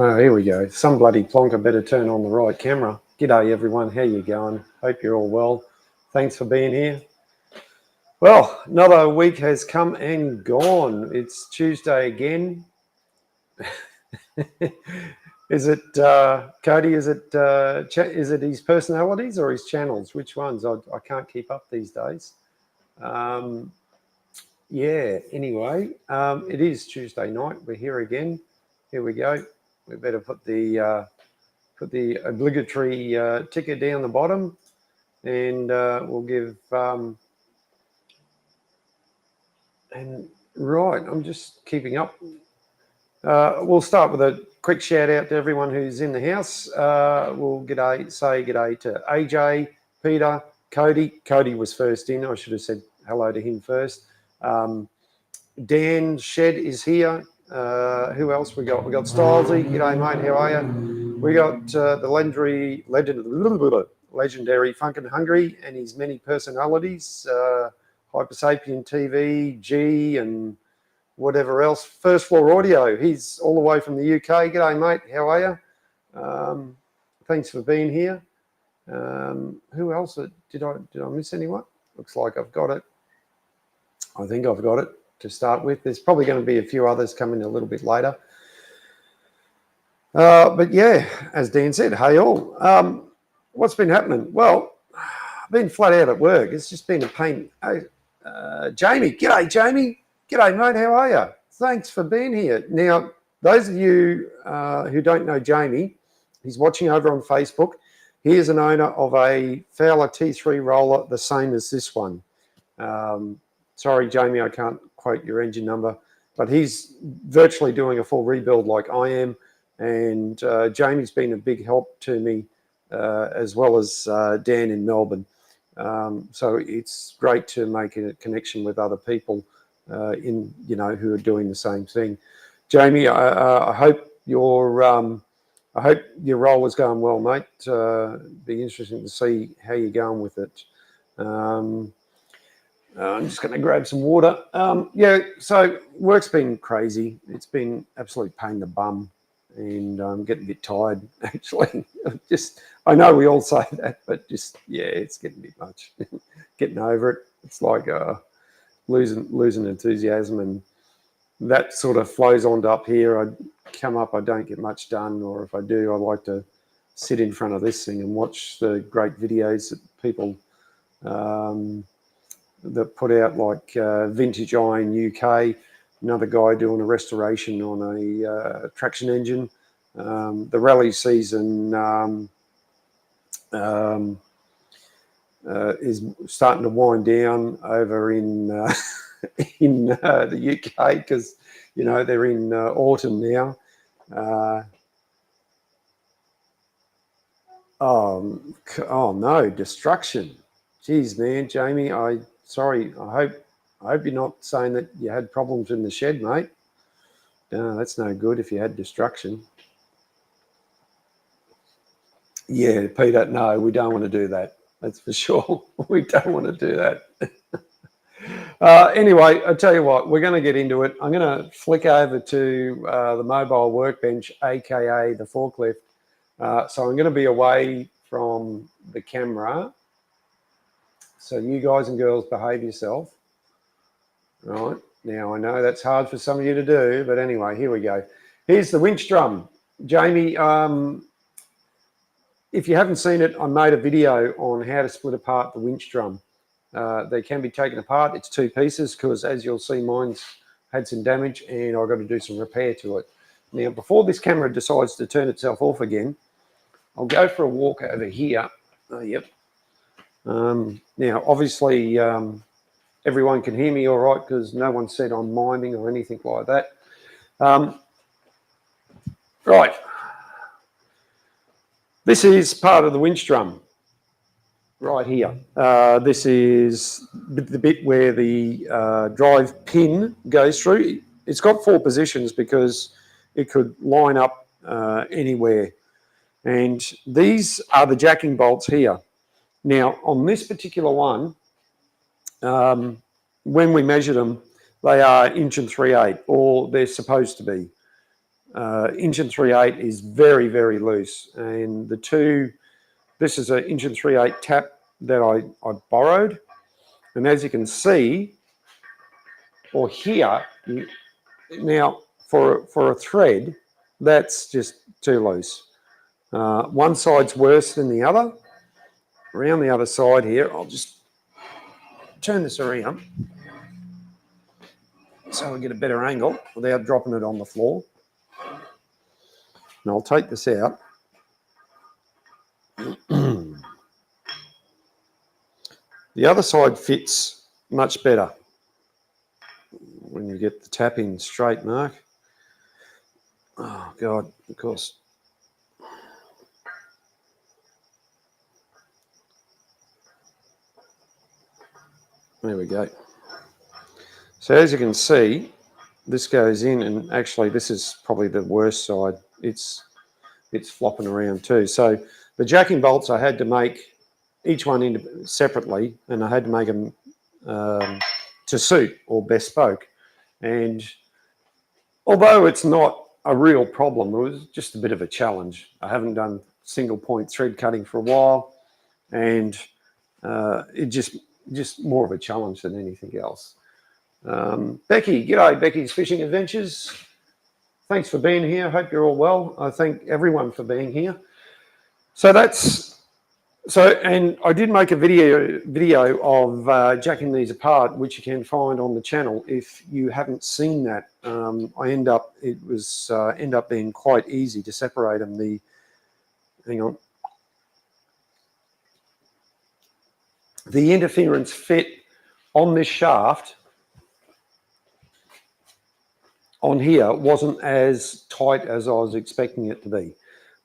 Oh, here we go. Some bloody plonker better turn on the right camera. G'day everyone, how you going? Hope you're all well. Thanks for being here. Well, another week has come and gone. It's Tuesday again. Is it Cody? Is it his personalities or his channels? Which ones? I can't keep up these days. Yeah. Anyway, it is Tuesday night. We're here again. Here we go. We better put the obligatory ticker down the bottom, and we'll give. And right, I'm just keeping up. We'll start with a quick shout out to everyone who's in the house. We'll say g'day to AJ, Peter, Cody. Cody was first in. I should have said hello to him first. Dan Shed is here. Who else we got? We got Stylesy. G'day, mate. How are you? We got the legendary Funkin' Hungry and his many personalities. Hypersapien TV, G, and whatever else. First Floor Audio. He's all the way from the UK. G'day, mate. How are you? Thanks for being here. Who else? Did I miss anyone? Looks like I've got it. I think I've got it to start with. There's probably going to be a few others coming a little bit later. But yeah, as Dan said, hey all. What's been happening? Well, I've been flat out at work. It's just been a pain. Jamie, g'day, Jamie. G'day, mate. How are you? Thanks for being here. Now, those of you who don't know Jamie, he's watching over on Facebook. He is an owner of a Fowler T3 roller, the same as this one. Sorry, Jamie, I can't quote your engine number, but he's virtually doing a full rebuild like I am. And Jamie's been a big help to me, as well as Dan in Melbourne. So it's great to make a connection with other people who are doing the same thing. Jamie, I hope your roll is going well, mate. Be interesting to see how you're going with it. I'm just going to grab some water. Yeah, so work's been crazy. It's been absolute pain in the bum, and I'm getting a bit tired, actually. I know we all say that, but yeah, it's getting a bit much. Getting over it. It's like losing enthusiasm, and that sort of flows on to up here. I come up, I don't get much done, or if I do, I like to sit in front of this thing and watch the great videos that people that put out, like Vintage Iron UK, another guy doing a restoration on a traction engine. The rally season is starting to wind down over in the UK, because they're in autumn now. Oh no, destruction! Jeez, man, Jamie, sorry. I hope you're not saying that you had problems in the shed, mate. No, that's no good if you had destruction. Yeah, Peter, no, we don't want to do that. That's for sure. We don't want to do that. Anyway, I tell you what, we're going to get into it. I'm going to flick over to the mobile workbench, aka the forklift. So I'm going to be away from the camera. So you guys and girls behave yourself. Right, now I know that's hard for some of you to do, but anyway, here we go. Here's the winch drum. Jamie, if you haven't seen it, I made a video on how to split apart the winch drum. They can be taken apart. It's two pieces, because as you'll see, mine's had some damage and I've got to do some repair to it. Now, before this camera decides to turn itself off again, I'll go for a walk over here. Oh, yep. Now, obviously, everyone can hear me all right, because no one said I'm miming or anything like that. Right. This is part of the winch drum right here. This is the bit where the drive pin goes through. It's got 4 positions because it could line up anywhere. And these are the jacking bolts here. Now, on this particular one, when we measured them, they are 1 3/8, or they're supposed to be. engine 3.8 is very, very loose. And this is an engine 3.8 tap that I borrowed. And as you can see, or hear, now for a thread, that's just too loose. One side's worse than the other. Around the other side here, I'll just turn this around so we get a better angle without dropping it on the floor. And I'll take this out. The other side fits much better when you get the tap in straight, Mark. Oh, God, of course. There we go. So as you can see, this goes in, and actually this is probably the worst side. It's flopping around too. So the jacking bolts I had to make each one separately, and I had to make them to suit or bespoke. And although it's not a real problem, it was just a bit of a challenge. I haven't done single point thread cutting for a while, and it just more of a challenge than anything else. Becky, g'day, Becky's Fishing Adventures. Thanks for being here. Hope you're all well. I thank everyone for being here. And I did make a video of jacking these apart, which you can find on the channel. If you haven't seen that, end up being quite easy to separate them. The interference fit on this shaft on here wasn't as tight as I was expecting it to be,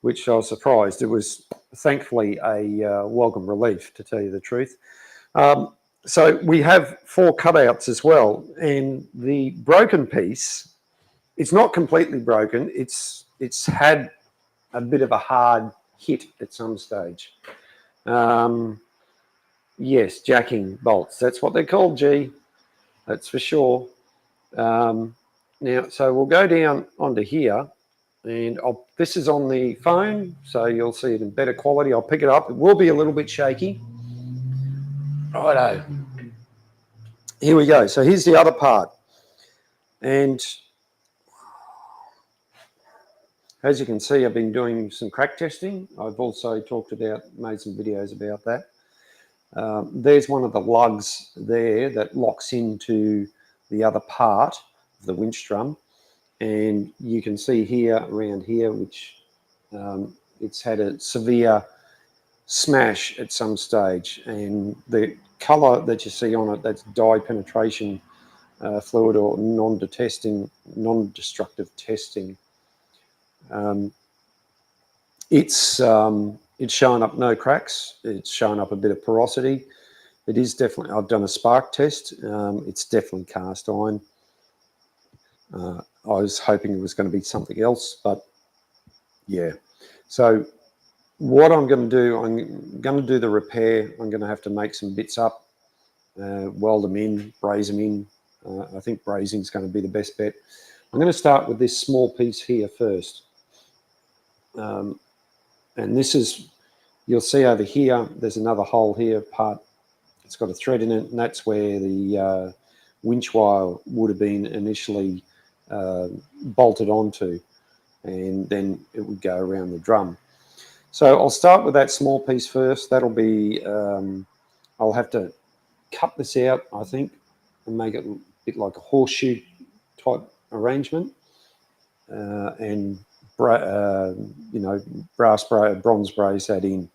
which I was surprised. It was thankfully a welcome relief, to tell you the truth. So we have 4 cutouts as well, and the broken piece, it's not completely broken. It's had a bit of a hard hit at some stage. Yes, jacking bolts. That's what they're called, G. That's for sure. Now, so we'll go down onto here, and this is on the phone, so you'll see it in better quality. I'll pick it up. It will be a little bit shaky. Righto. Here we go. So here's the other part. And as you can see, I've been doing some crack testing. I've also made some videos about that. There's one of the lugs there that locks into the other part of the winch drum, and you can see here, around here, which it's had a severe smash at some stage, and the colour that you see on it, that's dye penetration fluid or non-destructive testing. It's showing up no cracks. It's showing up a bit of porosity. It is definitely, I've done a spark test. It's definitely cast iron. I was hoping it was going to be something else, but yeah. So what I'm going to do, I'm going to do the repair. I'm going to have to make some bits up, weld them in, braze them in. I think brazing is going to be the best bet. I'm going to start with this small piece here first. And this is, you'll see over here, there's another hole here, it's got a thread in it, and that's where the winch wire would have been initially bolted onto, and then it would go around the drum. So I'll start with that small piece first. That'll be, I'll have to cut this out, I think, and make it a bit like a horseshoe type arrangement, and bronze braze that in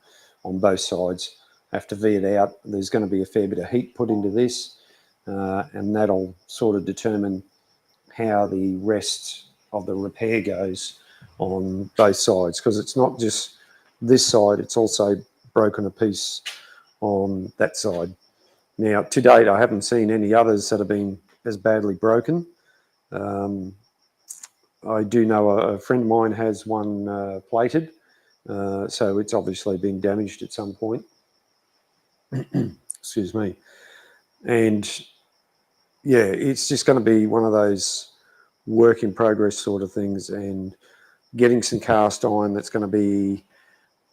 on both sides. Have to V it out. There's going to be a fair bit of heat put into this, and that'll sort of determine how the rest of the repair goes on both sides, because it's not just this side, it's also broken a piece on that side. Now, to date, I haven't seen any others that have been as badly broken. I do know a friend of mine has one plated, so it's obviously been damaged at some point. Excuse me. And yeah, it's just going to be one of those work in progress sort of things, and getting some cast iron that's going to be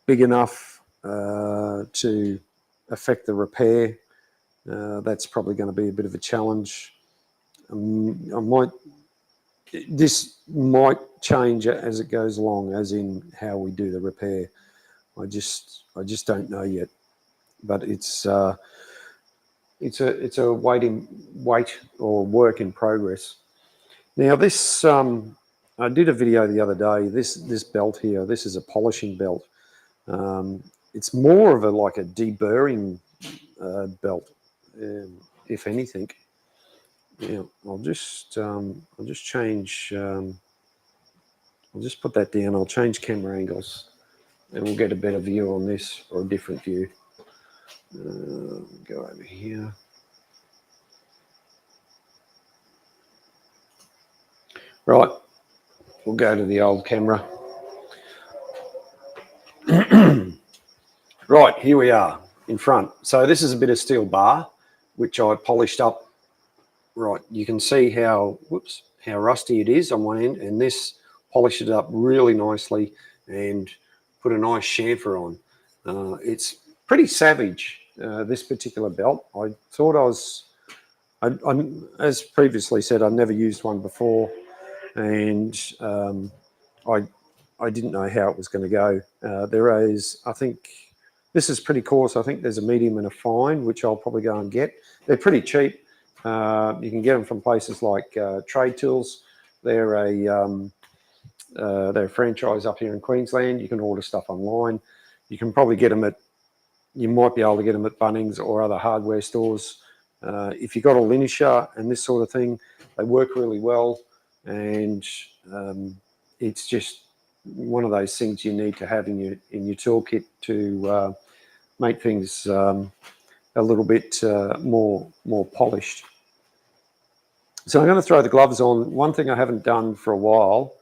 big enough to affect the repair. That's probably going to be a bit of a challenge. This might change as it goes along, as in how we do the repair. I just don't know yet, but it's a wait or work in progress. Now this, I did a video the other day. This belt here, this is a polishing belt. It's more of like a deburring belt, if anything. Yeah, I'll just change. I'll just put that down. I'll change camera angles, and we'll get a better view on this, or a different view. Go over here. Right, we'll go to the old camera. Right, here we are in front. So this is a bit of steel bar, which I polished up. Right, you can see how rusty it is on one end, and this polished it up really nicely and put a nice chamfer on. It's pretty savage, this particular belt. I thought as previously said, I'd never used one before, and I didn't know how it was going to go. There is, I think, this is pretty coarse. I think there's a medium and a fine, which I'll probably go and get. They're pretty cheap. You can get them from places like Trade Tools. They're a franchise up here in Queensland. You can order stuff online. You can probably get them you might be able to get them at Bunnings or other hardware stores. If you've got a linisher and this sort of thing, they work really well, and it's just one of those things you need to have in your toolkit to make things a little bit more polished. So I'm going to throw the gloves on. One thing I haven't done for a while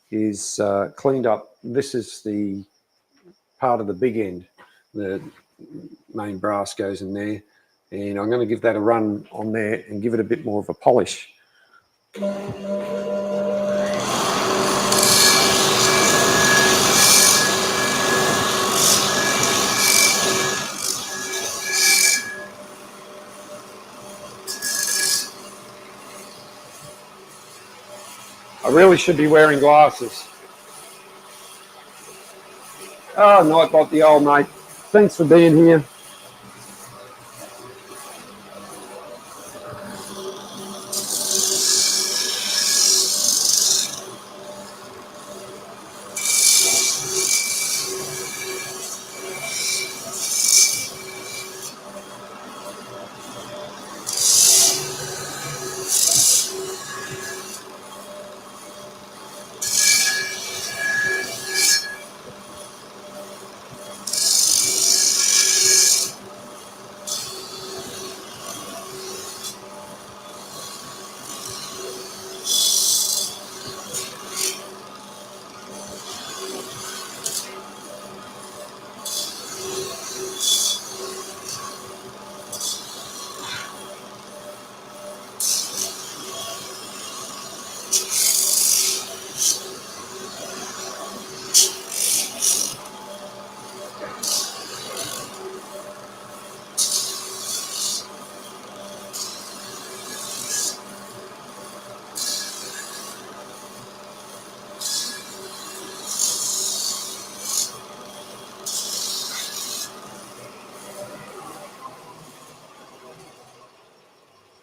is cleaned up. This is the part of the big end. The main brass goes in there, and I'm going to give that a run on there and give it a bit more of a polish. I really should be wearing glasses. Oh, Nightbot, the old mate. Thanks for being here.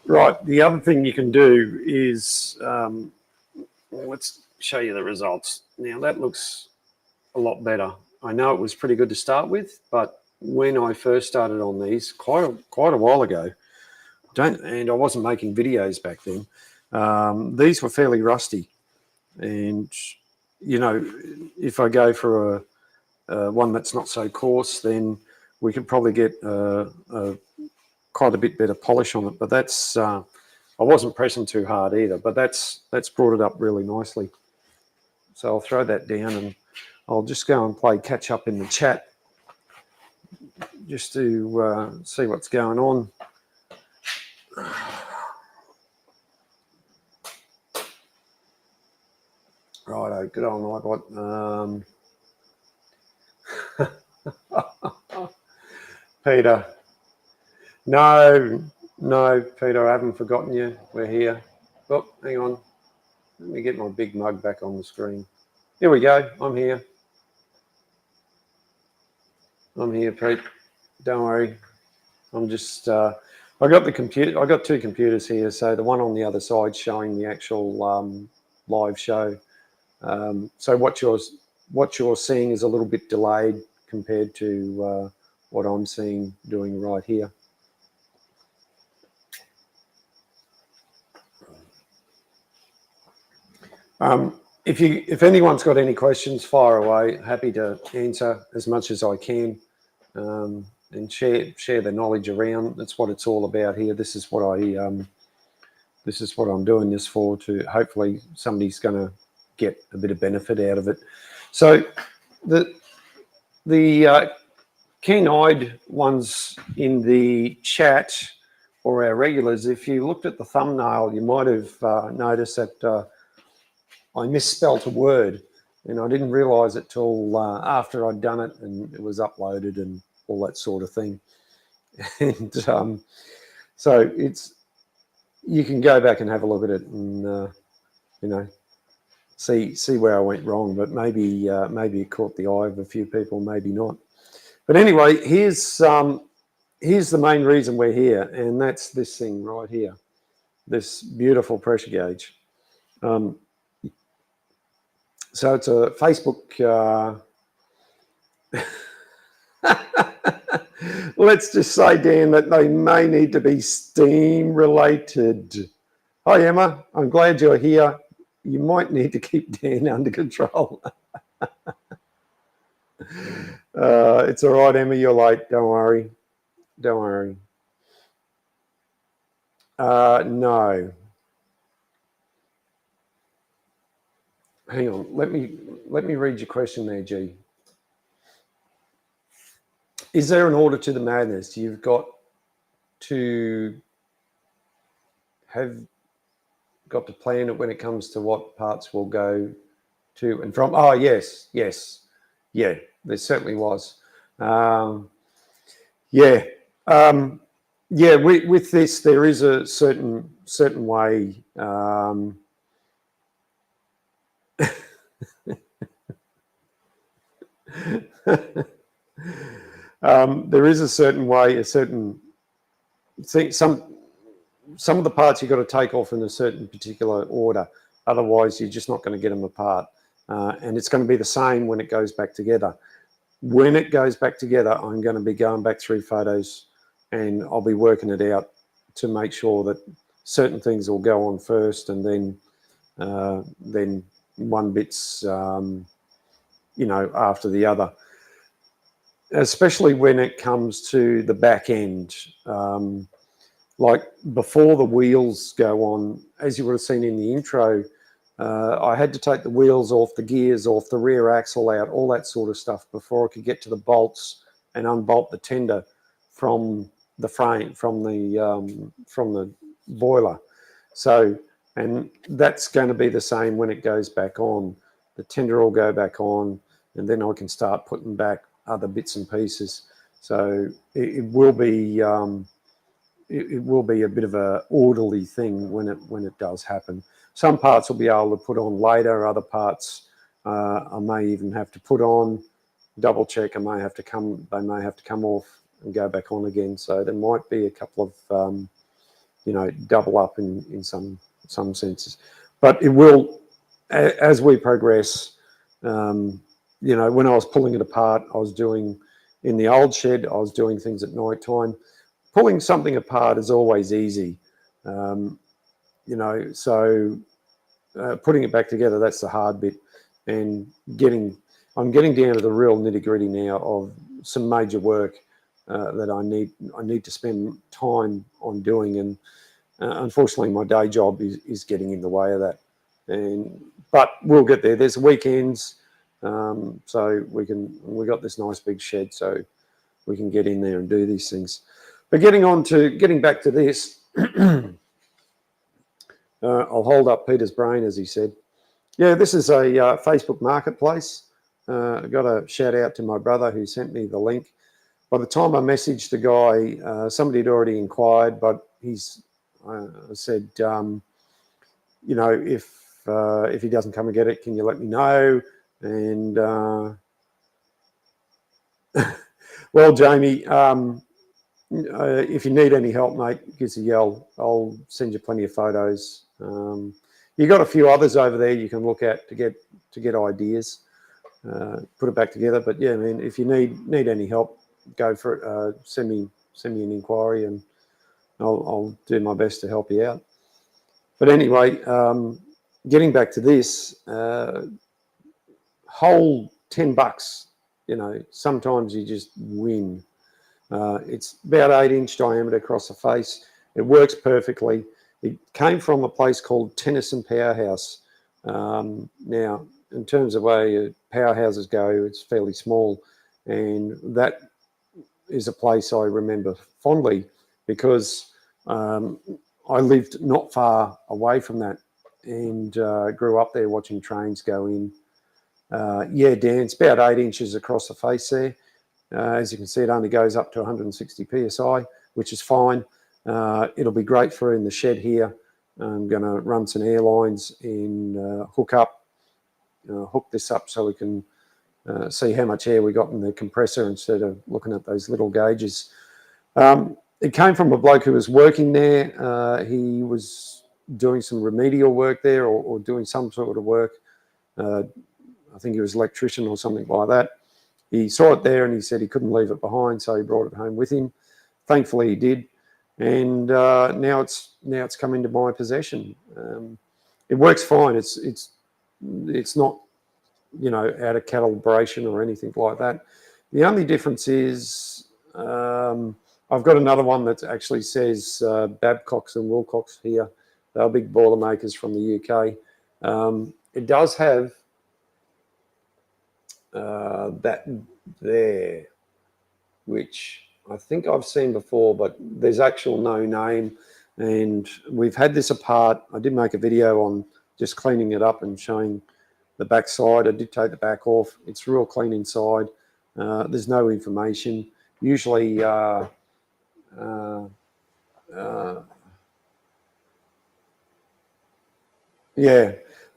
Right, the other thing you can do is, let's show you the results. Now that looks a lot better. I know it was pretty good to start with, but when I first started on these quite a while ago, and I wasn't making videos back then, these were fairly rusty. And, you know, if I go for one that's not so coarse, then we could probably get quite a bit better polish on it. But that's I wasn't pressing too hard either, but that's brought it up really nicely. So I'll throw that down, and I'll just go and play catch up in the chat just to see what's going on. good old Nightbot. Peter. No, Peter, I haven't forgotten you. We're here. Oh, hang on. Let me get my big mug back on the screen. Here we go. I'm here. I'm here, Pete. Don't worry. I'm just. I got the computer. I got two computers here. So the one on the other side showing the actual live show. So what you're seeing is a little bit delayed compared to what I'm seeing doing right here. If anyone's got any questions, fire away. Happy to answer as much as I can, and share the knowledge around. That's what it's all about here. This is what I'm doing this for. To hopefully somebody's going to get a bit of benefit out of it. So the keen-eyed ones in the chat, or our regulars, if you looked at the thumbnail, you might have noticed that I misspelt a word, and I didn't realise it till after I'd done it and it was uploaded and all that sort of thing. And so you can go back and have a look at it and see where I went wrong. But maybe it caught the eye of a few people, maybe not. But anyway, here's the main reason we're here, and that's this thing right here, this beautiful pressure gauge. So it's a Facebook. Let's just say, Dan, that they may need to be steam related. Hi, Emma. I'm glad you're here. You might need to keep Dan under control. It's all right, Emma. You're late. Don't worry. Don't worry. No. Hang on. Let me read your question there, G. Is there an order to the madness? You've got to plan it when it comes to what parts will go to and from. Oh, yes. Yeah, there certainly was. With this, there is a certain way. There is a certain way, some of the parts you've got to take off in a certain particular order. Otherwise, you're just not going to get them apart. And it's going to be the same when it goes back together. When it goes back together, I'm going to be going back through photos and I'll be working it out to make sure that certain things will go on first, and then one bit's, after the other. Especially when it comes to the back end. Like before the wheels go on, as you would have seen in the intro, I had to take the wheels off, the gears off, the rear axle out, all that sort of stuff before I could get to the bolts and unbolt the tender from the frame, from the boiler. So, and that's going to be the same when it goes back on. The tender will go back on, and then I can start putting back other bits and pieces. So it will be a bit of a orderly thing when it does happen. Some parts will be able to put on later. Other parts I may even have to put on, double check. They may have to come off and go back on again. So there might be a couple of double up in some senses. But it will, as we progress. When I was pulling it apart, I was doing, in the old shed, I was doing things at night time. Pulling something apart is always easy. So putting it back together, that's the hard bit. And I'm getting down to the real nitty gritty now of some major work that I need to spend time on doing. And unfortunately, my day job is getting in the way of that. But we'll get there. There's weekends. So we got this nice big shed, so we can get in there and do these things. But getting back to this, I'll hold up Peter's brain, as he said. Yeah, this is a Facebook marketplace. I got a shout out to my brother who sent me the link. By the time I messaged the guy, somebody had already inquired, but he's said, if he doesn't come and get it, can you let me know? And well, Jamie, if you need any help, mate, give us a yell. I'll send you plenty of photos. You got a few others over there you can look at to get ideas, put it back together. But yeah, I mean, if you need any help, go for it. Send me an inquiry, and I'll do my best to help you out. But anyway, getting back to this, whole $10. Sometimes you just win. It's about 8-inch diameter across the face. It works perfectly. It came from a place called Tennyson Powerhouse. Now, in terms of where powerhouses go, it's fairly small, and that is a place I remember fondly because I lived not far away from that and grew up there watching trains go in. Dan, it's about 8 inches across the face there. As you can see, it only goes up to 160 psi, which is fine. It'll be great for in the shed here. I'm going to run some air lines and hook this up so we can see how much air we got in the compressor instead of looking at those little gauges. It came from a bloke who was working there. He was doing some remedial work there or doing some sort of work. I think he was an electrician or something like that. He saw it there and he said he couldn't leave it behind, so he brought it home with him. Thankfully, he did, and now it's come into my possession. It works fine. It's not out of calibration or anything like that. The only difference is I've got another one that actually says Babcock's and Wilcox here. They're big boiler makers from the UK. It does have that there, which I think I've seen before, but there's actual no name. And we've had this apart. I did make a video on just cleaning it up and showing the back side. I did take the back off. It's real clean inside. There's no information. Usually, yeah,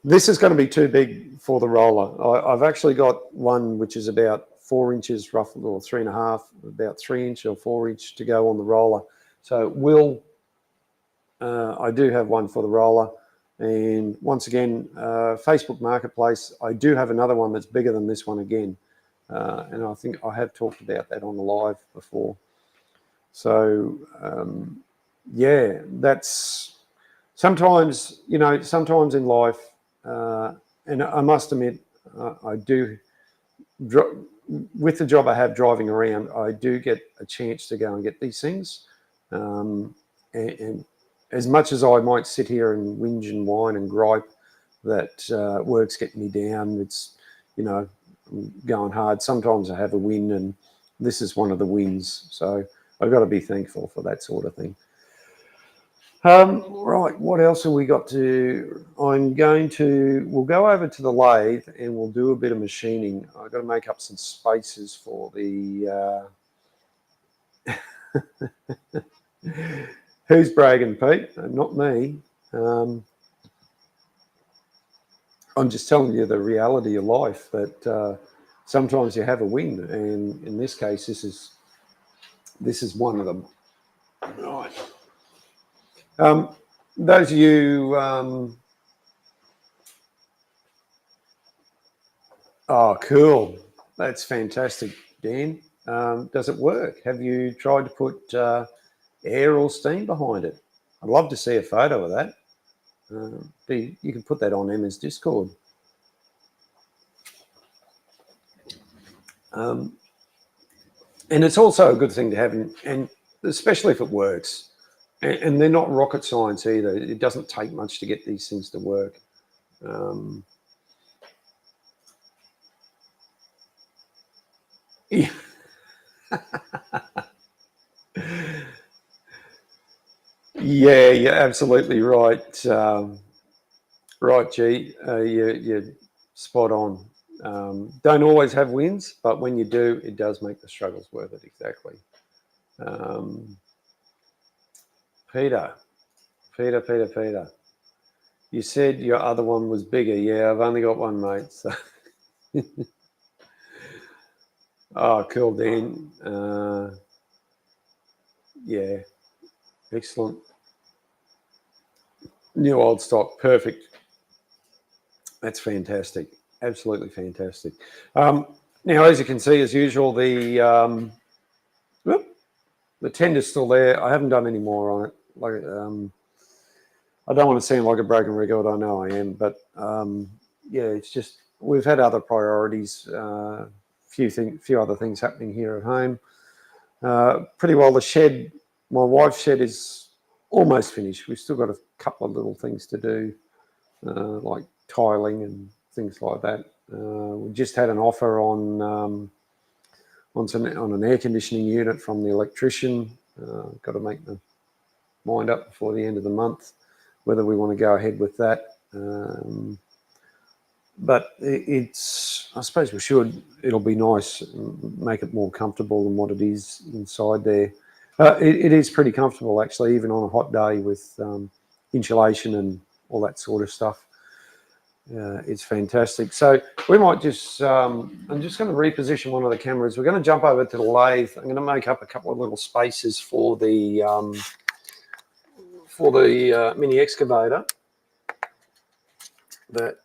this is going to be too big for the roller. I've actually got one which is about 4 inches roughly, or 3.5, about 3 inch or 4 inch to go on the roller. So I do have one for the roller. And once again, Facebook Marketplace, I do have another one that's bigger than this one again. And I think I have talked about that on the live before. So, yeah, that's sometimes in life, and I must admit, I do, with the job I have driving around, I do get a chance to go and get these things. And as much as I might sit here and whinge and whine and gripe that work's getting me down, it's, going hard. Sometimes I have a win, and this is one of the wins. So I've got to be thankful for that sort of thing. Right, what else have we got to? We'll go over to the lathe and we'll do a bit of machining. I've got to make up some spaces for the... Who's bragging, Pete? Not me. I'm just telling you the reality of life, that sometimes you have a win, and in this case, this is one of them. Right. Those of you, oh, cool. That's fantastic, Dan. Does it work? Have you tried to put air or steam behind it? I'd love to see a photo of that. You can put that on Emma's Discord. And it's also a good thing to have, and especially if it works. And they're not rocket science either. It doesn't take much to get these things to work. Yeah. Yeah, you're absolutely right. Right, G, you're spot on. Don't always have wins, but when you do, it does make the struggles worth it, exactly. Peter. You said your other one was bigger. Yeah, I've only got one, mate. So. Oh, cool, Dan. Yeah, excellent. New old stock, perfect. That's fantastic. Absolutely fantastic. Now, as you can see, as usual, the tender's still there. I haven't done any more on it. Like, I don't want to seem like a broken record. I know I am, but yeah, it's just we've had other priorities. Few other things happening here at home. Pretty well, the shed, my wife's shed is almost finished. We've still got a couple of little things to do, like tiling and things like that. We just had an offer on an air conditioning unit from the electrician. Got to make the mind up before the end of the month whether we want to go ahead with that. But it's, I suppose we should. It'll be nice, make it more comfortable than what it is inside there. It is pretty comfortable, actually, even on a hot day with insulation and all that sort of stuff. It's fantastic. So we might just, I'm just going to reposition one of the cameras. We're going to jump over to the lathe. I'm going to make up a couple of little spaces for the mini excavator that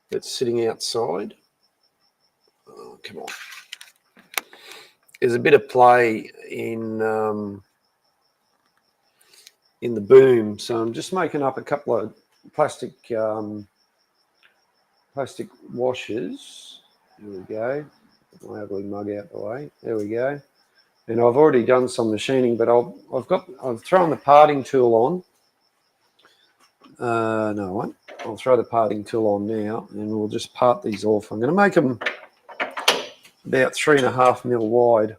that's sitting outside. Oh, come on. There's a bit of play in the boom, so I'm just making up a couple of plastic washers. There we go. Put my ugly mug out the way. There we go. And I've already done some machining, but I've thrown the parting tool on. No, I won't. I'll throw the parting tool on now, and we'll just part these off. I'm going to make them about 3.5 mil wide.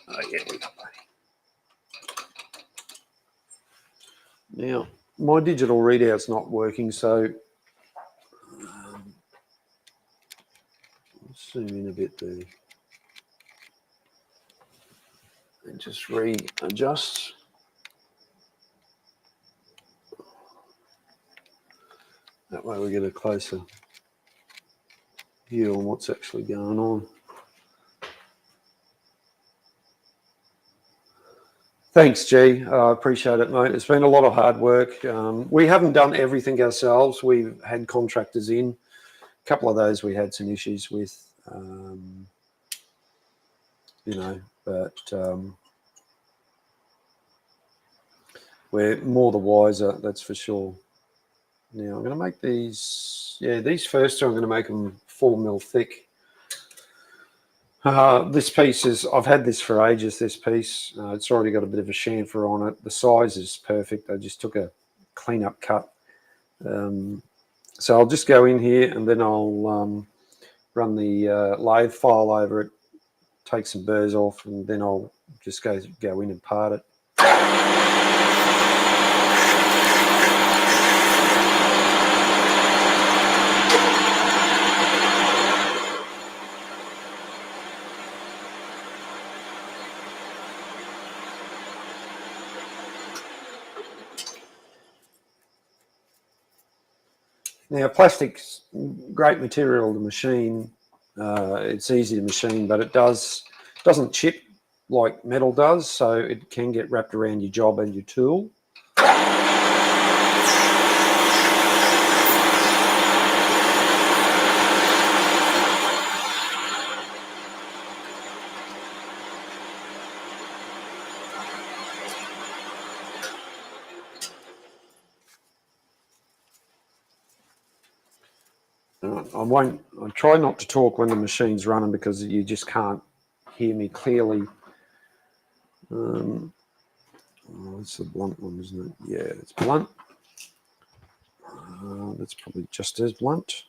Oh, yeah, we got that. Now, my digital readout's not working, so I'll zoom in a bit there. And just readjust. That way we get a closer view on what's actually going on. Thanks, G. I appreciate it, mate. It's been a lot of hard work. We haven't done everything ourselves. We've had contractors in. A couple of those we had some issues with, but we're more the wiser, that's for sure. Now I'm going to make these, these first two, I'm going to make them 4 mil thick. This piece is, I've had this for ages, this piece. It's already got a bit of a chamfer on it. The size is perfect. I just took a clean-up cut. So I'll just go in here and then I'll run the lathe file over it, take some burrs off, and then I'll just go in and part it. Now, plastic's great material to machine. It's easy to machine, but it doesn't chip like metal does, so it can get wrapped around your job and your tool. I try not to talk when the machine's running because you just can't hear me clearly. It's the blunt one, isn't it? Yeah, it's blunt. That's probably just as blunt.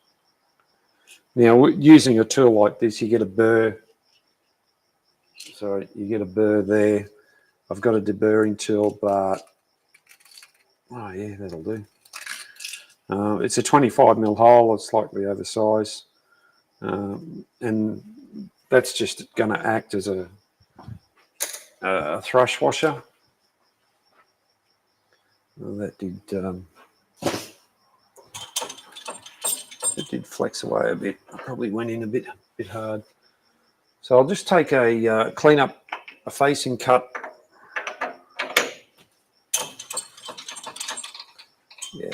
Now, using a tool like this, you get a burr. So you get a burr there. I've got a deburring tool, but oh yeah, that'll do. It's a 25mm hole. It's slightly oversized, and that's just going to act as a thrush washer. Well, that did flex away a bit. I probably went in a bit hard. So I'll just take a clean up a facing cut. Yeah.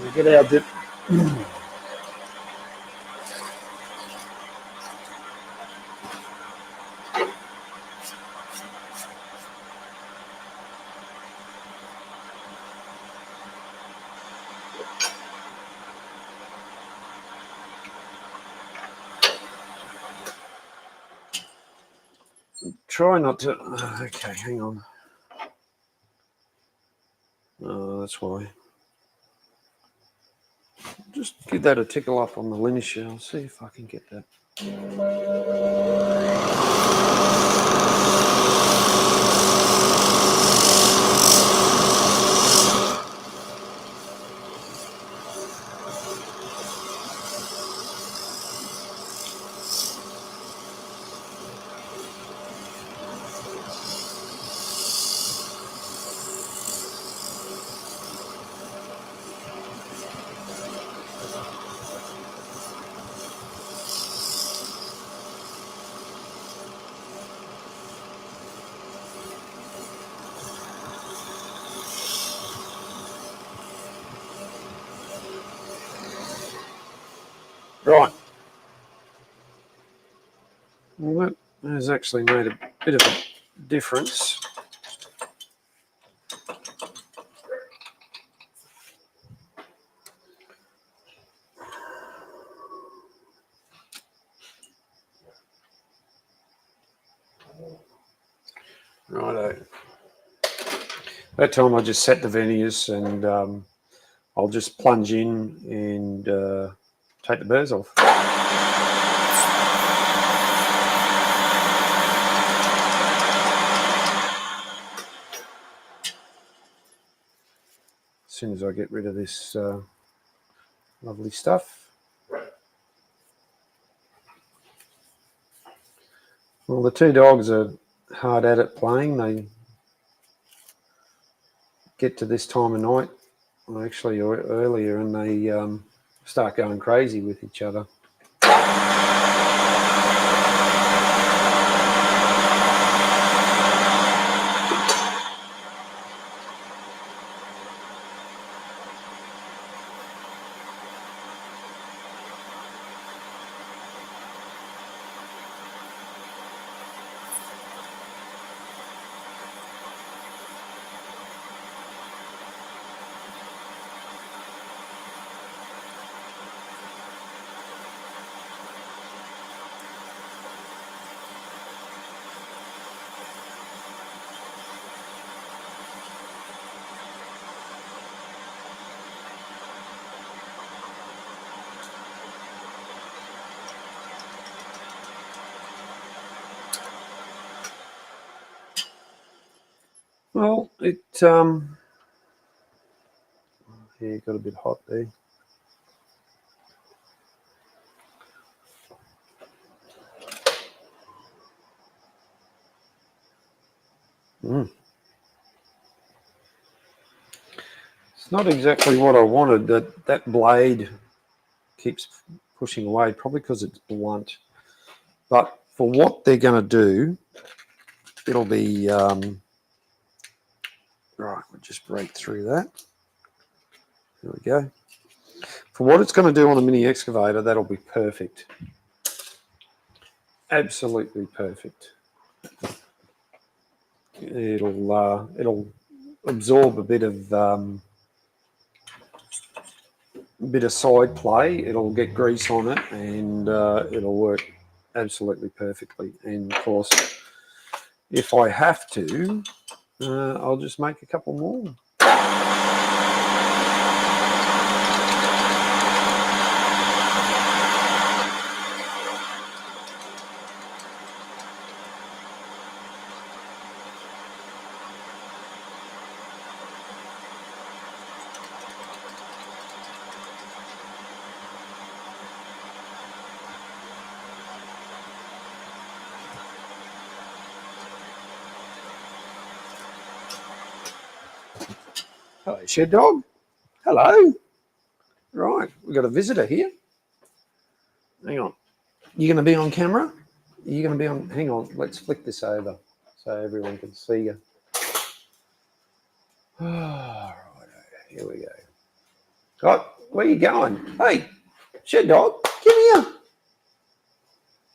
We get our dip. Try not to. Okay, hang on. Oh, that's why. Just give that a tickle up on the linear. I'll see if I can get that. Right. Well, that has actually made a bit of a difference. Righto. That time I just set the verniers and I'll just plunge in and take the burrs off. As soon as I get rid of this lovely stuff. Well, the two dogs are hard at it playing. They get to this time of night, or actually earlier, and they start going crazy with each other. Well, it yeah, it got a bit hot there. It's not exactly what I wanted. That blade keeps pushing away, probably because it's blunt. But for what they're going to do, it'll be right. We'll just break through that. There we go. For what it's going to do on a mini excavator, that'll be perfect. Absolutely perfect. It'll absorb a bit of bit of side play, it'll get grease on it, and it'll work absolutely perfectly. And of course, if I have to, I'll just make a couple more. Hello, Shed Dog. Hello. Right, we've got a visitor here. Hang on. You're going to be on camera? You're going to be on... Hang on, let's flick this over so everyone can see you. Oh, right, here we go. Right, where are you going? Hey, Shed Dog, come here.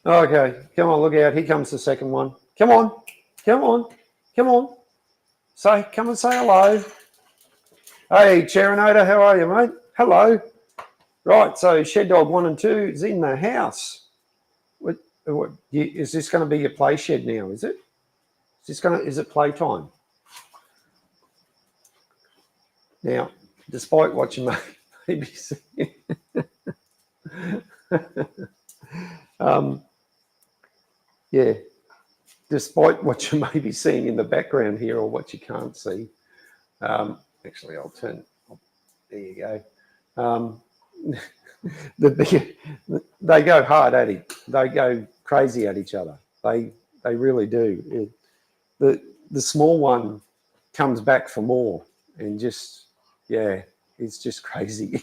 Okay, come on, look out. Here comes the second one. Come on, come on, come on. Come and say hello. Hey, Cherinator, how are you, mate? Hello. Right, so Shed Dog 1 and 2 is in the house. Is this going to be your play shed now, is it? Is it playtime? Now, despite what you may be seeing, yeah, despite what you may be seeing in the background here or what you can't see, actually, there you go. They go hard at it. They go crazy at each other. They really do. The small one comes back for more and just, yeah, it's just crazy.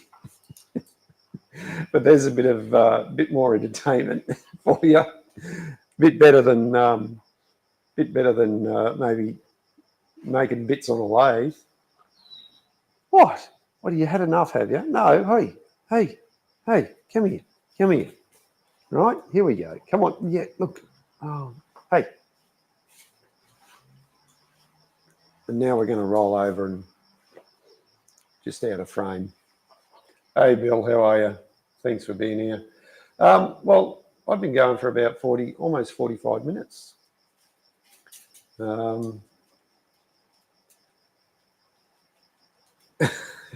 But there's a bit more entertainment for you. Bit better than maybe making bits on a lathe. What? What, you had enough, have you? No, hey, come here. Right, here we go. Come on, yeah, look. Oh, hey. And now we're going to roll over and just out of frame. Hey, Bill, how are you? Thanks for being here. Well, I've been going for about almost 45 minutes.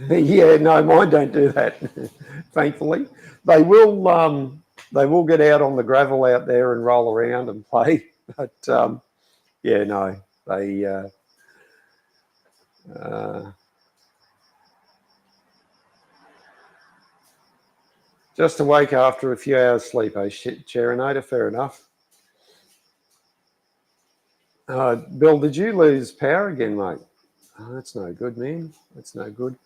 Yeah, no, mine don't do that. Thankfully, they will get out on the gravel out there and roll around and play. But yeah, no, they. Just awake after a few hours sleep, Cherinator, fair enough. Bill, did you lose power again, mate? Oh, that's no good, man. That's no good.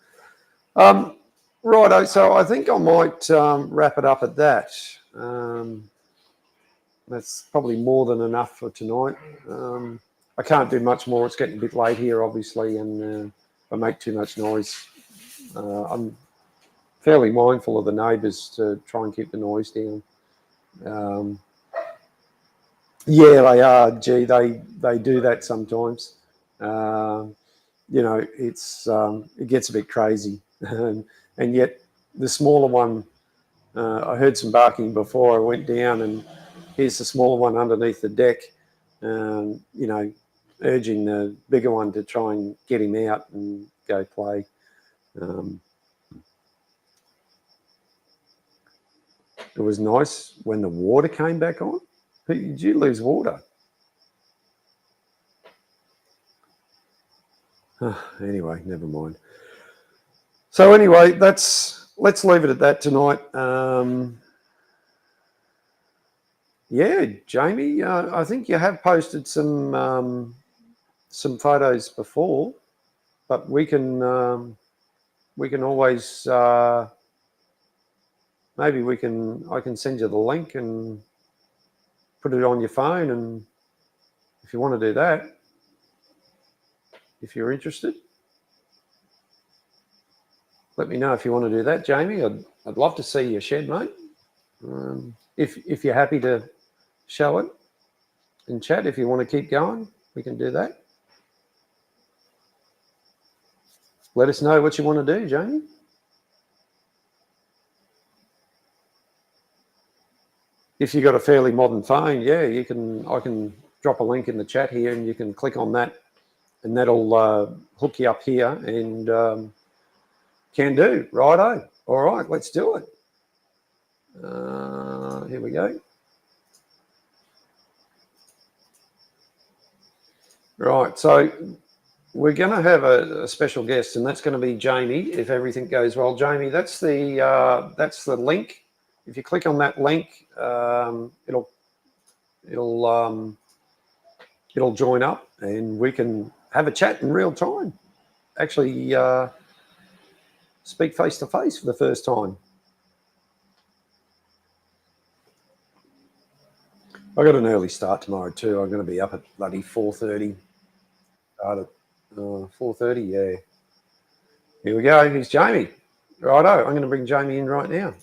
Righto, so I think I might wrap it up at that. That's probably more than enough for tonight. I can't do much more. It's getting a bit late here, obviously, and if I make too much noise, I'm fairly mindful of the neighbours to try and keep the noise down. Yeah, they are. Gee, they do that sometimes. You know, it gets a bit crazy, and yet the smaller one, I heard some barking before I went down, and here's the smaller one underneath the deck, you know, urging the bigger one to try and get him out and go play. It was nice when the water came back on. Did you lose water? Anyway, never mind. So anyway, let's leave it at that tonight. Yeah, Jamie, I think you have posted some photos before, but we can always maybe I can send you the link and put it on your phone, and if you want to do that, if you're interested, let me know if you want to do that, Jamie. I'd love to see your shed, mate. If you're happy to show it and chat, if you want to keep going, we can do that. Let us know what you want to do, Jamie. if you've got a fairly modern phone, yeah, I can drop a link in the chat here, and you can click on that, and that'll hook you up here, and can do. Righto. All right, let's do it. Here we go. Right, so we're going to have a special guest, and that's going to be Jamie, if everything goes well. Jamie, that's the link. If you click on that link, it'll join up, and we can have a chat in real time. Actually, speak face to face for the first time. I got an early start tomorrow too. I'm going to be up at bloody 4:30. Start at 4:30. Yeah. Here we go. Here's Jamie. Righto. I'm going to bring Jamie in right now.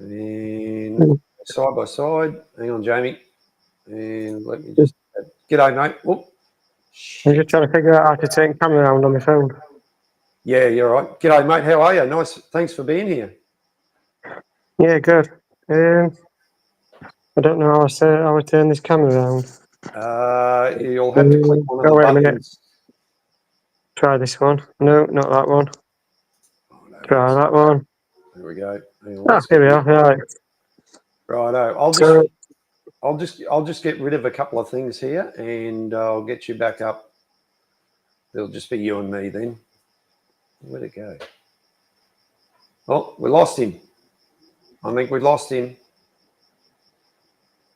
And side by side. Hang on, Jamie. And let me just. G'day, mate. Whoop. I'm just trying to figure out how to turn camera around on my phone. Yeah, you're right. G'day, mate. How are you? Nice. Thanks for being here. Yeah, good. I don't know how I turn this camera around. You'll have to click one of the wait buttons. a minute. Try this one. No, not that one. Oh, no, Try that one. There we go. Hang on, Here we are. Right. Righto. I'll just get rid of a couple of things here, and I'll get you back up. It'll just be you and me then. Where'd it go? Oh, we lost him. I think we lost him.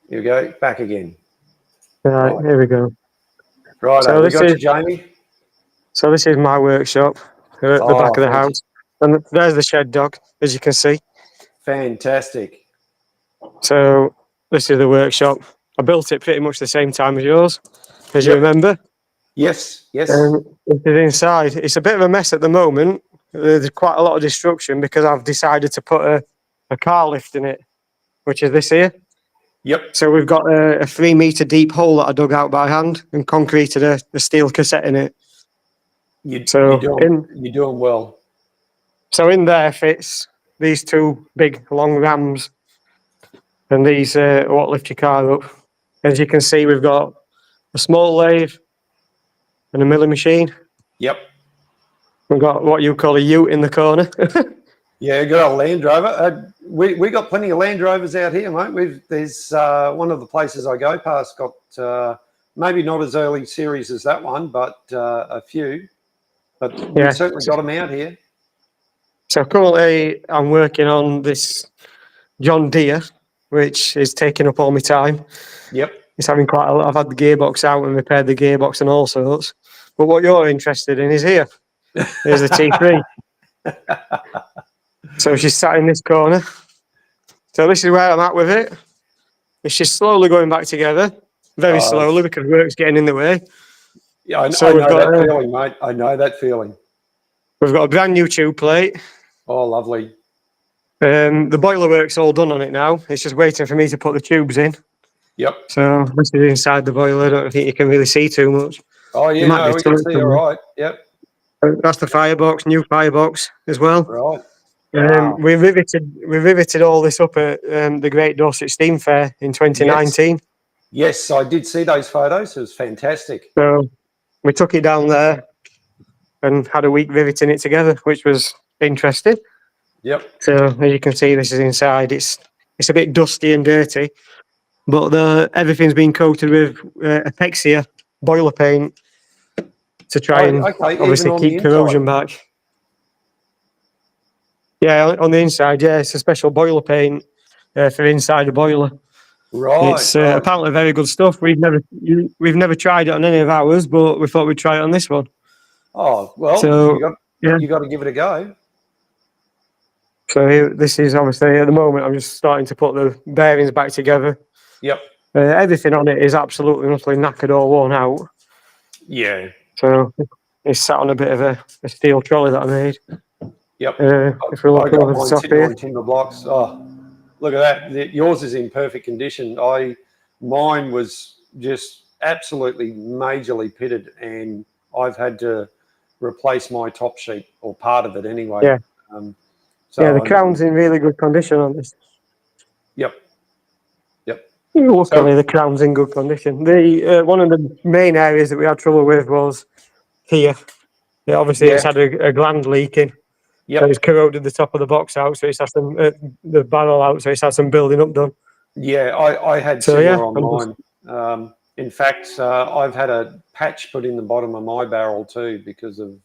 Here we go. Back again. Right, here we go. Right, so we got you, Jamie. So this is my workshop at the back of the house. And there's the shed dog, as you can see. Fantastic. So this is the workshop. I built it pretty much the same time as yours, as you remember. Yes. It is inside. It's a bit of a mess at the moment. There's quite a lot of destruction because I've decided to put a car lift in it, which is this here. Yep. So we've got a 3 metre deep hole that I dug out by hand and concreted a steel cassette in it. You're doing well. So in there fits these 2 big long rams, and these what lift your car up. As you can see, we've got a small lathe and a milling machine. Yep. We've got what you call a ute in the corner. Yeah, got a Land Rover. We got plenty of Land Rovers out here, mate. There's one of the places I go past got maybe not as early series as that one, but a few. But we certainly got them out here. So currently I'm working on this John Deere, which is taking up all my time. Yep. It's having quite a lot. I've had the gearbox out and repaired the gearbox and all sorts. But what you're interested in is here. Here's the T3. So she's sat in this corner. So this is where I'm at with it. It's just slowly going back together. Very slowly because work's getting in the way. Yeah, I know that feeling, mate. I know that feeling. We've got a brand new tube plate. Oh, lovely. The boiler work's all done on it now. It's just waiting for me to put the tubes in. Yep. So this is inside the boiler. I don't think you can really see too much. Oh, yeah, no, we can see all right. Yep. That's the firebox, new firebox as well. Right. Wow. We riveted all this up at the Great Dorset Steam Fair in 2019. Yes, I did see those photos. It was fantastic. So we took it down there and had a week riveting it together, which was interesting. Yep. So as you can see, this is inside. It's a bit dusty and dirty, but everything's been coated with Apexia boiler paint to try and obviously keep corrosion back. Yeah, on the inside, it's a special boiler paint for inside the boiler. Right. It's apparently very good stuff. We've never tried it on any of ours, but we thought we'd try it on this one. Oh well, so, you got to give it a go. So this is obviously at the moment I'm just starting to put the bearings back together. Yep. Everything on it is absolutely utterly knackered or worn out. Yeah. So it's sat on a bit of a steel trolley that I made. Yep. If we look over the top here, timber blocks. Oh, look at that! Yours is in perfect condition. Mine was just absolutely majorly pitted, and I've had to replace my top sheet or part of it anyway. Yeah. The crown's in really good condition on this. Yep. Yep. Luckily, the crown's in good condition. The one of the main areas that we had trouble with was here. Yeah, obviously, it's had a gland leaking. Yep. So it's corroded the top of the box out, so it's had some the barrel out, so it's had some building up done. Yeah, I had So, similar on mine. In fact, I've had a patch put in the bottom of my barrel too because of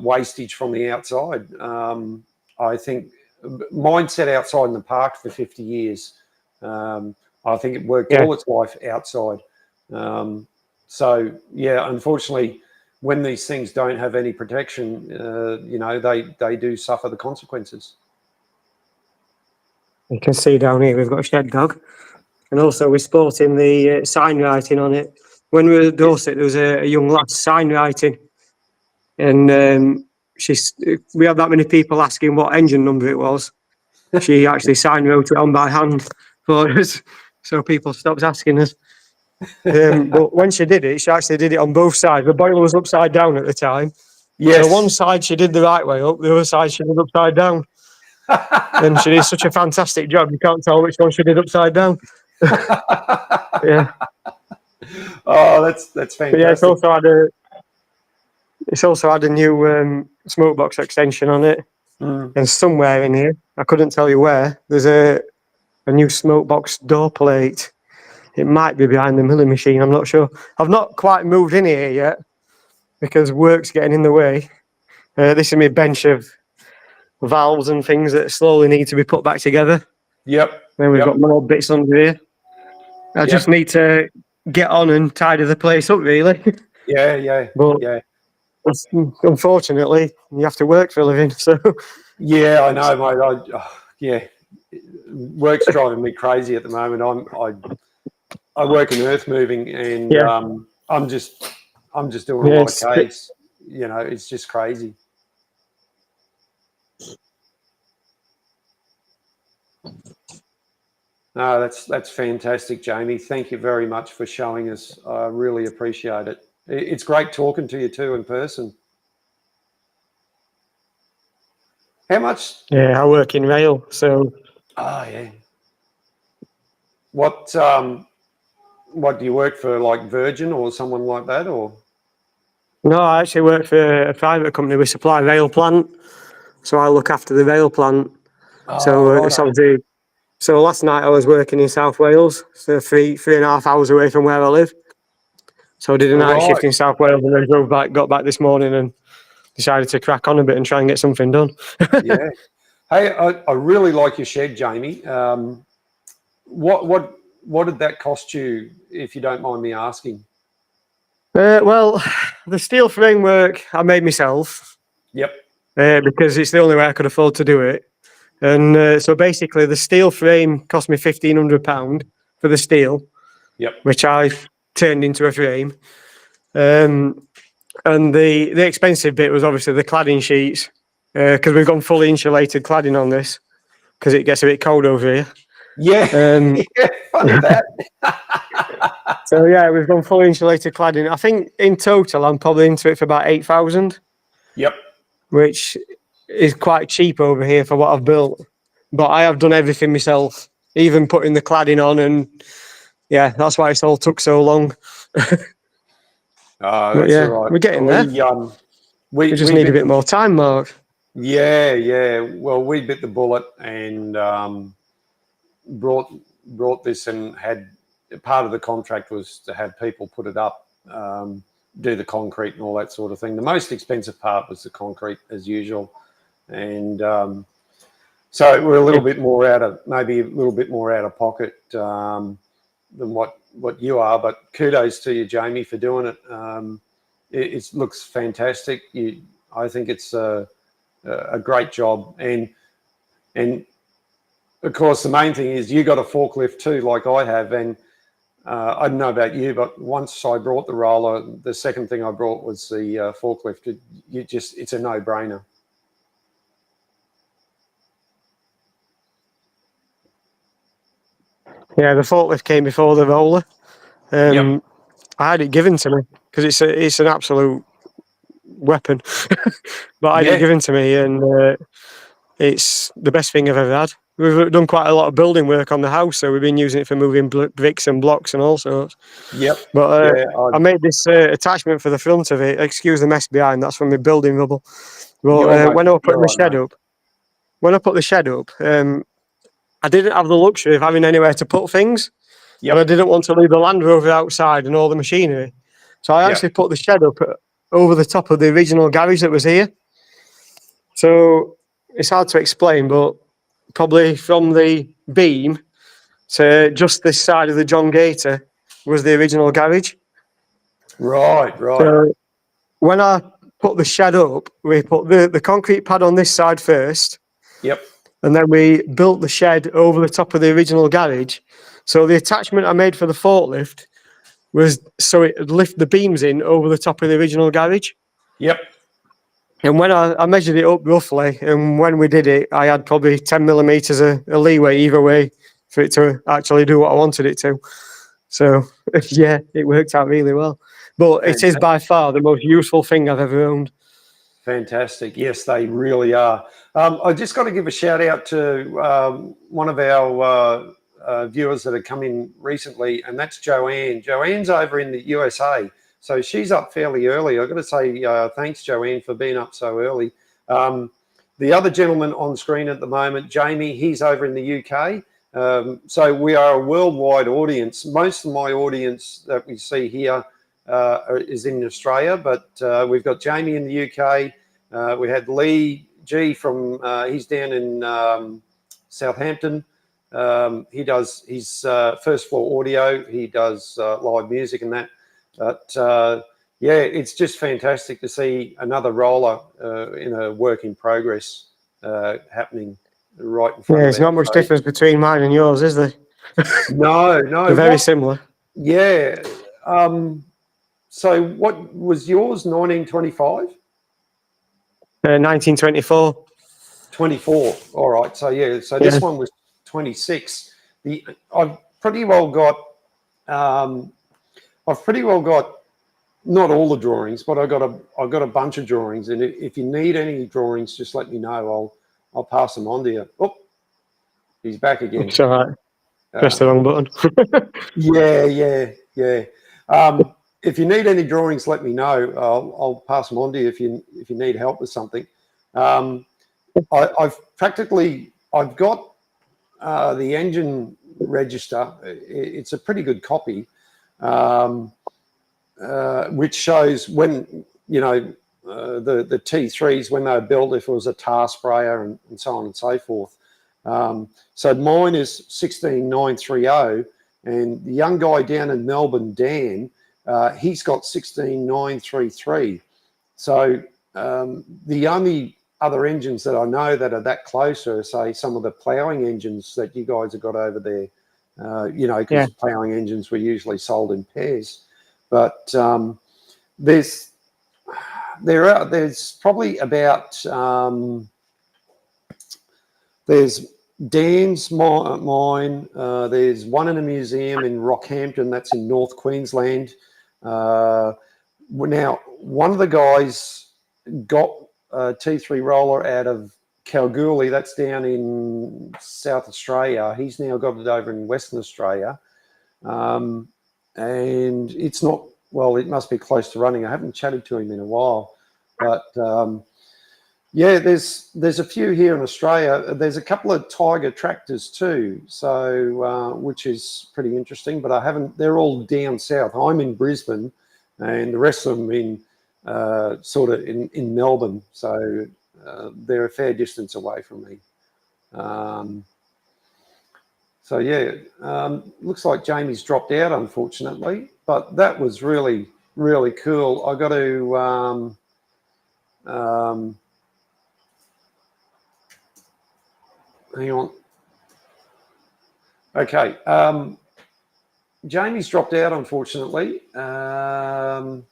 wastage from the outside. I think mine sat outside in the park for 50 years. I think it worked all its life outside. So, yeah, unfortunately, when these things don't have any protection, they do suffer the consequences. You can see down here we've got a shed dog, and also we're sporting the sign writing on it. When we were at Dorset, there was a young lass sign writing, and we had that many people asking what engine number it was. She actually sign wrote it on by hand for us, so people stopped asking us. But when she did it, she actually did it on both sides. The boiler was upside down at the time. Yes. So one side she did the right way up, the other side she did upside down. And she did such a fantastic job, you can't tell which one she did upside down. Yeah. Oh, that's fantastic. But yeah, it's also had a new smoke box extension on it. And somewhere in here, I couldn't tell you where, there's a new smoke box door plate. It might be behind the milling machine, I'm not sure. I've not quite moved in here yet because work's getting in the way. This is my bench of valves and things that slowly need to be put back together. Yep. Then we've got more bits under here. I just need to get on and tidy the place up, really. Yeah. But unfortunately, you have to work for a living, so... Yeah, I know, mate. Work's driving me crazy at the moment. I work in earth moving, and I'm just doing a lot of case. It's just crazy. No, that's fantastic, Jamie. Thank you very much for showing us. I really appreciate it. It's great talking to you too in person. How much? Yeah, I work in rail, so... Oh, yeah. What do you work for, like Virgin or someone like that, or? No, I actually work for a private company. We supply rail plant, so I look after the rail plant. So last night I was working in South Wales, so 3.5 hours away from where I live. So I did a night shift in South Wales and then got back this morning and decided to crack on a bit and try and get something done. Yeah. Hey, I really like your shed, Jamie. What did that cost you, if you don't mind me asking? Well, the steel framework I made myself. Yep. Because it's the only way I could afford to do it. And so basically the steel frame cost me £1,500 for the steel. Yep. Which I turned into a frame. And the expensive bit was obviously the cladding sheets, because we've gone fully insulated cladding on this because it gets a bit cold over here. Yeah, funny that. So yeah, we've gone fully insulated cladding. I think in total I'm probably into it for about 8,000. Yep. Which is quite cheap over here for what I've built. But I have done everything myself, even putting the cladding on, and yeah, that's why it's all took so long. That's all right. We're getting there. We just need a bit more time, Mark. Yeah. Well, we bit the bullet and brought this, and had part of the contract was to have people put it up, do the concrete and all that sort of thing. The most expensive part was the concrete, as usual, and so we're a little bit more out of pocket than what you are. But kudos to you, Jamie, for doing it. It looks fantastic. I think it's a great job, and of course the main thing is you got a forklift too, like I have, and I don't know about you, but once I brought the roller, the second thing I brought was the forklift. It's a no-brainer. Yeah, the forklift came before the roller. I had it given to me because it's an absolute weapon. But I had it given to me, and it's the best thing I've ever had. we've done quite a lot of building work on the house, so we've been using it for moving bricks and blocks and all sorts. Yep. But Yeah. I made this attachment for the front of it. Excuse the mess behind. That's from my building rubble. But when I was putting the shed up, I didn't have the luxury of having anywhere to put things, and I didn't want to leave the Land Rover outside and all the machinery. So I actually put the shed up over the top of the original garage that was here. So it's hard to explain, but probably from the beam to just this side of the John Gator was the original garage. Right. So when I put the shed up, we put the concrete pad on this side first. Yep. And then we built the shed over the top of the original garage. So the attachment I made for the forklift was so it would lift the beams in over the top of the original garage. Yep. And when I measured it up roughly, and when we did it, I had probably 10 millimeters of leeway either way for it to actually do what I wanted it to. So, yeah, it worked out really well. But it is by far the most useful thing I've ever owned. Fantastic. Yes, they really are. I just got to give a shout out to one of our viewers that have come in recently, and that's Joanne. Joanne's over in the USA. So she's up fairly early. I've got to say thanks, Joanne, for being up so early. The other gentleman on screen at the moment, Jamie, he's over in the UK. So we are a worldwide audience. Most of my audience that we see here is in Australia, but we've got Jamie in the UK. We had Lee G from, he's down in Southampton. He does his first floor audio. He does live music and that. But yeah, it's just fantastic to see another roller in a work in progress happening right in front of us. Yeah, there's not much difference between mine and yours, is there? No. They're very similar. Yeah. So what was yours, 1925? 1924. 24. All right. So, yeah. So this one was 26. I've pretty well got not all the drawings, but I've got a bunch of drawings. And if you need any drawings, just let me know. I'll pass them on to you. Oh, he's back again. It's all right. Press the wrong button. Yeah. If you need any drawings, let me know. I'll pass them on to you if you need help with something. I've got the engine register. It's a pretty good copy, which shows when the T3s when they were built, if it was a tar sprayer and so on and so forth. So mine is 16930, and the young guy down in Melbourne, Dan, he's got 16933. So the only other engines that I know that are that close are, say, some of the ploughing engines that you guys have got over there. Because ploughing engines were usually sold in pairs. But there's probably about there's Dan's mine. There's one in a museum in Rockhampton, that's in North Queensland. Now, one of the guys got a T3 roller out of Kalgoorlie, that's down in South Australia. He's now got it over in Western Australia. And it's not, well, it must be close to running. I haven't chatted to him in a while. But yeah, there's a few here in Australia. There's a couple of Tiger tractors too, so which is pretty interesting. But they're all down south. I'm in Brisbane, and the rest of them in sort of in Melbourne. So they're a fair distance away from me. So yeah, looks like Jamie's dropped out, unfortunately. But that was really, really cool. I got to. Hang on. Okay. Jamie's dropped out, unfortunately. And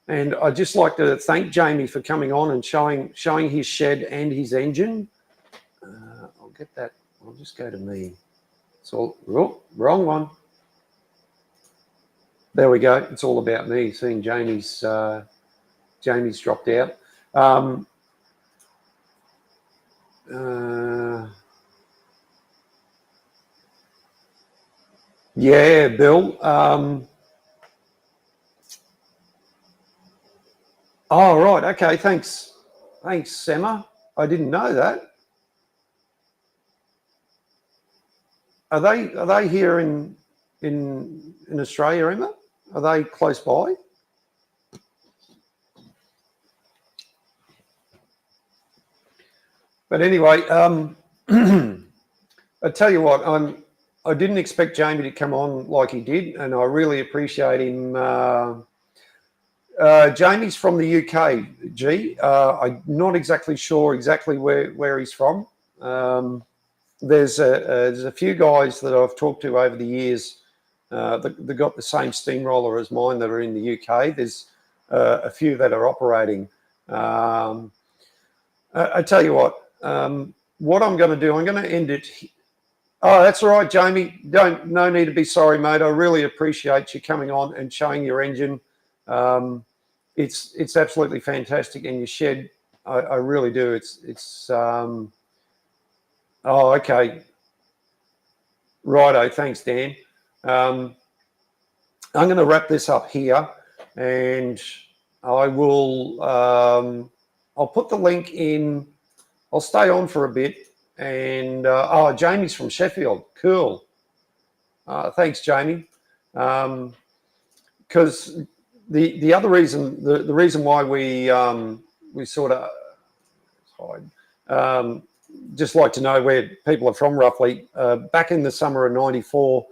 I'd just like to thank Jamie for coming on and showing his shed and his engine. I'll get that. I'll just go to me. So, wrong one. There we go. It's all about me. Seeing Jamie's dropped out. Yeah, Bill. Oh, right. Okay. Thanks. Thanks, Emma. I didn't know that. Are they here in Australia, Emma? Are they close by? But anyway, I tell you what, I didn't expect Jamie to come on like he did, and I really appreciate him. Jamie's from the UK, G. I'm not exactly sure exactly where he's from. There's a few guys that I've talked to over the years that got the same steamroller as mine that are in the UK. There's a few that are operating. I tell you what I'm going to do, I'm going to end it. Oh, that's all right, Jamie. No need to be sorry, mate. I really appreciate you coming on and showing your engine. It's absolutely fantastic, and your shed, I really do. It's oh, okay. Righto, thanks, Dan. I'm going to wrap this up here, and I will. I'll put the link in. I'll stay on for a bit, and oh, Jamie's from Sheffield. Cool. Thanks, Jamie. Because the other reason, the reason why we sort of just like to know where people are from roughly. Back in the summer of '94,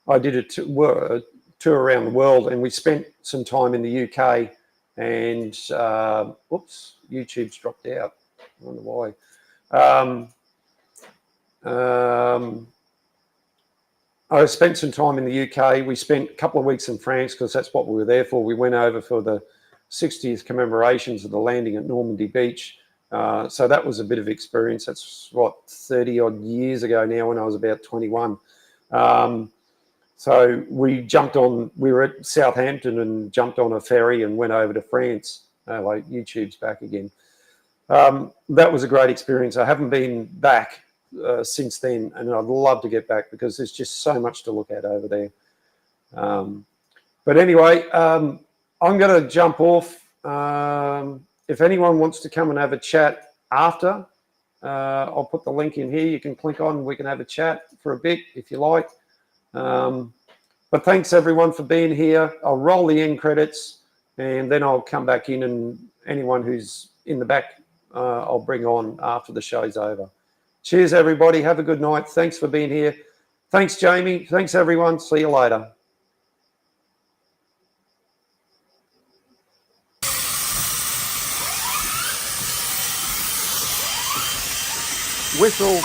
I did a tour around the world, and we spent some time in the UK. And oops, YouTube's dropped out. I wonder why. I spent some time in the UK. We spent a couple of weeks in France because that's what we were there for. We went over for the 60th commemorations of the landing at Normandy Beach. So that was a bit of experience. That's what, 30 odd years ago now, when I was about 21. So we were at Southampton and jumped on a ferry and went over to France. Like YouTube's back again. That was a great experience. I haven't been back since then, and I'd love to get back because there's just so much to look at over there. But anyway, I'm going to jump off. If anyone wants to come and have a chat after, I'll put the link in here. You can click on, we can have a chat for a bit if you like. But thanks everyone for being here. I'll roll the end credits, and then I'll come back in, and anyone who's in the back, I'll bring on after the show's over. Cheers, everybody. Have a good night. Thanks for being here. Thanks, Jamie. Thanks, everyone. See you later. Whistle.